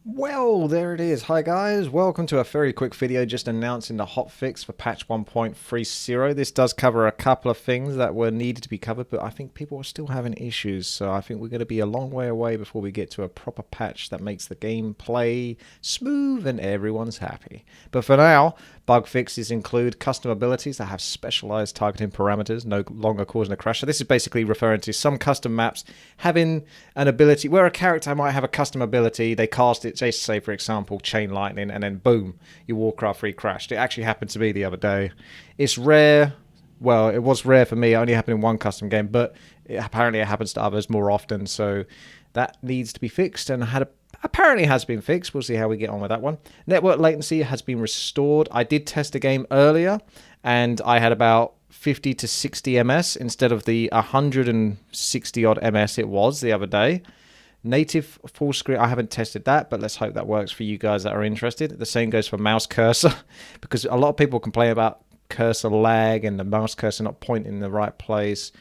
Well, there it is. Hi guys, welcome to a very quick video just announcing the hotfix for patch 1.30. This does cover a couple of things that were needed to be covered, but I think people are still having issues, so I think we're going to be a long way away before we get to a proper patch that makes the gameplay smooth and everyone's happy. But for now, bug fixes include custom abilities that have specialized targeting parameters, no longer causing a crash. So this is basically referring to some custom maps having an ability where a character might have a custom ability, they cast it, say for example, chain lightning, and then boom, your Warcraft 3 crashed. It actually happened to me the other day. It's rare. Well, it was rare for me. It only happened in one custom game, but apparently it happens to others more often. So that needs to be fixed, and apparently has been fixed. We'll see how we get on with that one. Network latency has been restored. I did test a game earlier, and I had about 50 to 60 ms instead of the 160 odd ms it was the other day. Native full screen, I haven't tested that, but let's hope that works for you guys that are interested. The same goes for mouse cursor, because a lot of people complain about cursor lag and the mouse cursor not pointing in the right place.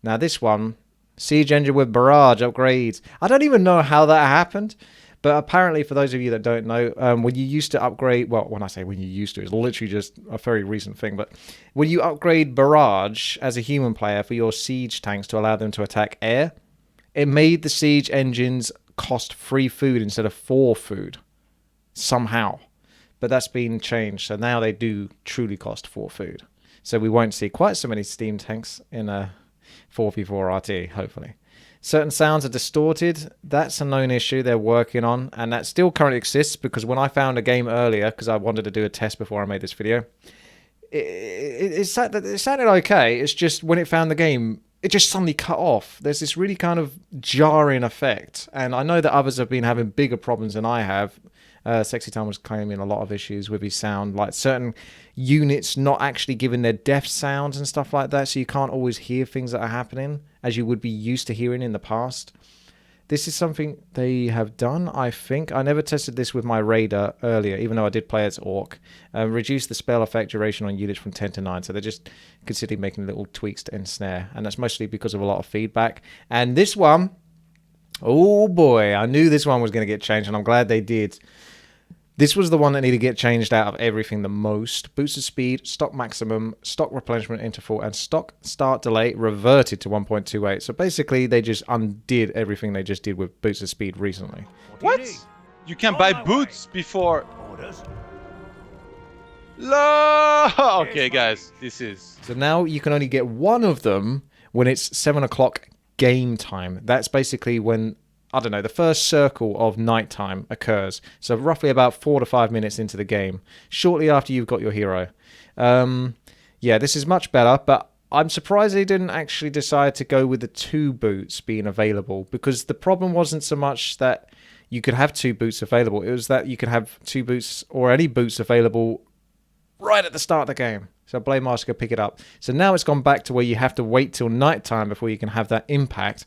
Now this one, Siege Engine with Barrage upgrades. I don't even know how that happened, but apparently for those of you that don't know, when you used to upgrade, well, when I say when you used to, it's literally just a very recent thing, but when you upgrade Barrage as a human player for your siege tanks to allow them to attack air, it made the siege engines cost 3 food instead of 4 food, somehow. But that's been changed, so now they do truly cost 4 food. So we won't see quite so many steam tanks in a 4v4 RT, hopefully. Certain sounds are distorted. That's a known issue they're working on, and that still currently exists, because when I found a game earlier, because I wanted to do a test before I made this video, it sounded okay. It's just when it found the game, it just suddenly cut off. There's this really kind of jarring effect, and I know that others have been having bigger problems than I have. Sexy Time was claiming a lot of issues with his sound, like certain units not actually giving their def sounds and stuff like that, so you can't always hear things that are happening as you would be used to hearing in the past. This is something they have done, I think. I never tested this with my Raider earlier, even though I did play as Orc. Reduce the spell effect duration on units from 10 to 9. So they're just considering making little tweaks to ensnare. And that's mostly because of a lot of feedback. And this one, oh boy, I knew this one was going to get changed, and I'm glad they did. This was the one that needed to get changed out of everything the most. Boosted speed, stock maximum, stock replenishment interval, and stock start delay reverted to 1.28. So basically, they just undid everything they just did with boosted speed recently. What? You can buy boots before... Okay, guys, this is... So now you can only get one of them when it's 7 o'clock game time. That's basically when, I don't know, the first circle of nighttime occurs. So roughly about 4 to 5 minutes into the game, shortly after you've got your hero. Yeah, this is much better, but I'm surprised they didn't actually decide to go with the 2 boots being available, because the problem wasn't so much that you could have 2 boots available. It was that you could have 2 boots or any boots available right at the start of the game. So Blade Master could pick it up. So now it's gone back to where you have to wait till nighttime before you can have that impact.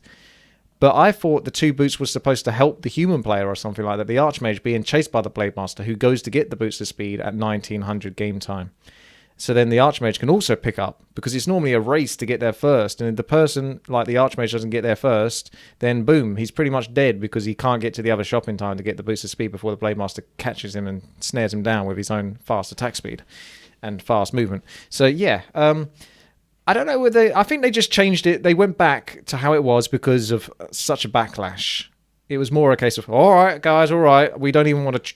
But I thought the 2 boots was supposed to help the human player or something like that. The Archmage being chased by the Blade Master, who goes to get the boots of speed at 1900 game time. So then the Archmage can also pick up, because it's normally a race to get there first. And if the person, like the Archmage, doesn't get there first, then boom, he's pretty much dead, because he can't get to the other shop in time to get the boost of speed before the Blade Master catches him and snares him down with his own fast attack speed and fast movement. So yeah, I don't know whether I think they just changed it. They went back to how it was because of such a backlash. It was more a case of, all right, guys, all right, we don't even want to,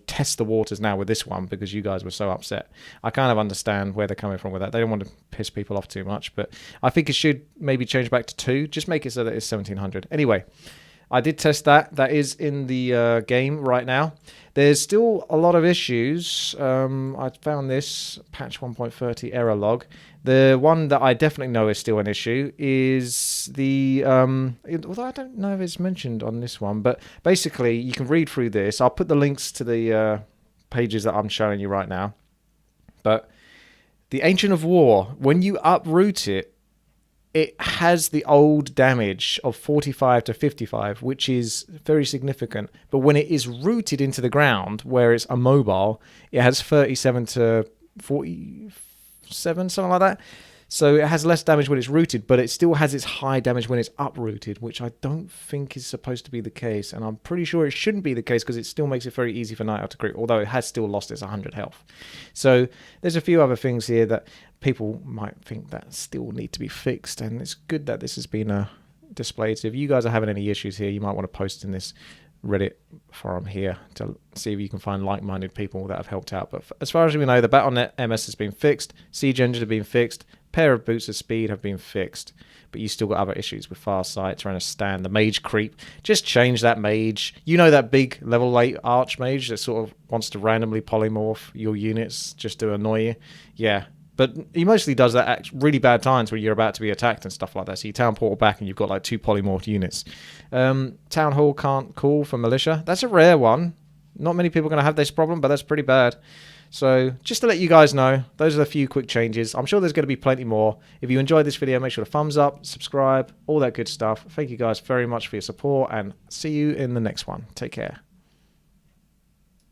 test the waters now with this one because you guys were so upset. I kind of understand where they're coming from with that. They don't want to piss people off too much, but I think it should maybe change back to 2. Just make it so that it's 1700. Anyway, I did test that. That is in the game right now. There's still a lot of issues. I found this patch 1.30 Errorlog. The one that I definitely know is still an issue is the, although I don't know if it's mentioned on this one, but basically you can read through this. I'll put the links to the pages that I'm showing you right now. But the Ancient of War, when you uproot it, it has the old damage of 45 to 55, which is very significant. But when it is rooted into the ground, where it's immobile, it has 37 to 47, something like that. So it has less damage when it's rooted, but it still has its high damage when it's uprooted, which I don't think is supposed to be the case. And I'm pretty sure it shouldn't be the case because it still makes it very easy for Night Owl to crit, although it has still lost its 100 health. So there's a few other things here that people might think that still need to be fixed, and it's good that this has been displayed. So if you guys are having any issues here, you might want to post in this Reddit forum here to see if you can find like-minded people that have helped out. But as far as we know, the Battle.net MS has been fixed, Siege Engine have been fixed, pair of boots of speed have been fixed, but you still got other issues with fast sight, trying to stand the mage creep. Just change that mage. You know that big level 8 archmage that sort of wants to randomly polymorph your units just to annoy you? Yeah. But he mostly does that at really bad times when you're about to be attacked and stuff like that. So you town portal back and you've got like 2 polymorphed units. Town Hall can't call for militia. That's a rare one. Not many people are going to have this problem, but that's pretty bad. So just to let you guys know, those are the few quick changes. I'm sure there's going to be plenty more. If you enjoyed this video, make sure to thumbs up, subscribe, all that good stuff. Thank you guys very much for your support, and see you in the next one. Take care.